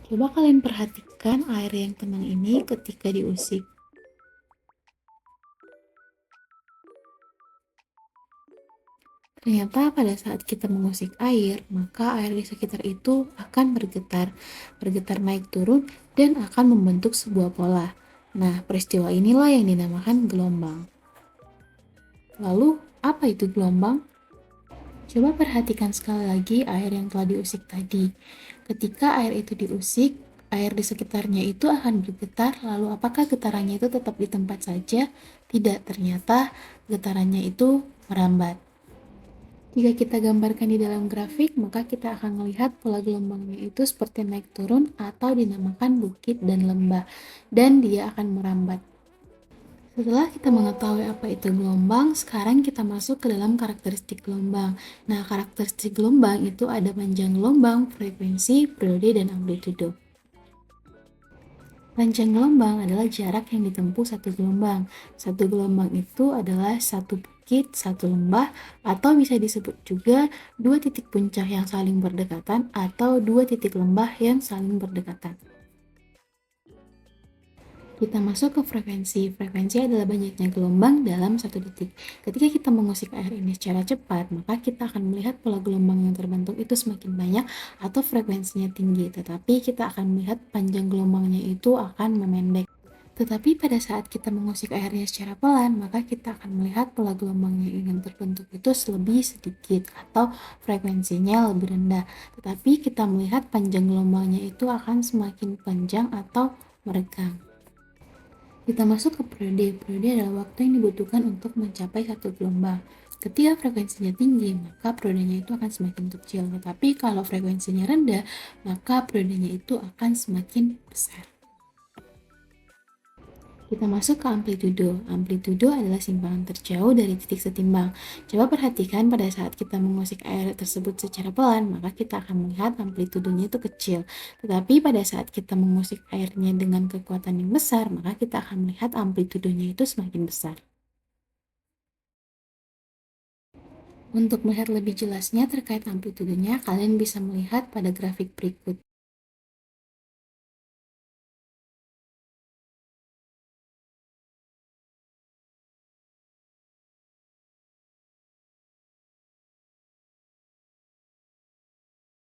Coba kalian perhatikan air yang tenang ini ketika diusik. Ternyata pada saat kita mengusik air, maka air di sekitar itu akan bergetar naik turun dan akan membentuk sebuah pola. Nah, peristiwa inilah yang dinamakan gelombang. Lalu, apa itu gelombang? Coba perhatikan sekali lagi air yang telah diusik tadi. Ketika air itu diusik, air di sekitarnya itu akan bergetar, lalu apakah getarannya itu tetap di tempat saja? Tidak, ternyata getarannya itu merambat. Jika kita gambarkan di dalam grafik, maka kita akan melihat pola gelombangnya itu seperti naik turun atau dinamakan bukit dan lembah, dan dia akan merambat. Setelah kita mengetahui apa itu gelombang, sekarang kita masuk ke dalam karakteristik gelombang. Nah, karakteristik gelombang itu ada panjang gelombang, frekuensi, periode, dan amplitudo. Panjang gelombang adalah jarak yang ditempuh satu gelombang. Satu gelombang itu adalah satu bukit, satu lembah, atau bisa disebut juga dua titik puncak yang saling berdekatan atau dua titik lembah yang saling berdekatan. Kita masuk ke frekuensi. Frekuensi adalah banyaknya gelombang dalam satu detik. Ketika kita mengusik air ini secara cepat, maka kita akan melihat pola gelombang yang terbentuk itu semakin banyak atau frekuensinya tinggi. Tetapi kita akan melihat panjang gelombangnya itu akan memendek. Tetapi pada saat kita mengusik airnya secara pelan, maka kita akan melihat pola gelombangnya yang terbentuk itu lebih sedikit atau frekuensinya lebih rendah. Tetapi kita melihat panjang gelombangnya itu akan semakin panjang atau meregang. Kita masuk ke periode. Periode adalah waktu yang dibutuhkan untuk mencapai satu gelombang. Ketika frekuensinya tinggi, maka periodenya itu akan semakin kecil. Tetapi kalau frekuensinya rendah, maka periodenya itu akan semakin besar. Kita masuk ke amplitudo. Amplitudo adalah simpangan terjauh dari titik setimbang. Coba perhatikan pada saat kita mengusik air tersebut secara pelan, maka kita akan melihat amplitudonya itu kecil. Tetapi pada saat kita mengusik airnya dengan kekuatan yang besar, maka kita akan melihat amplitudonya itu semakin besar. Untuk melihat lebih jelasnya terkait amplitudonya, kalian bisa melihat pada grafik berikut.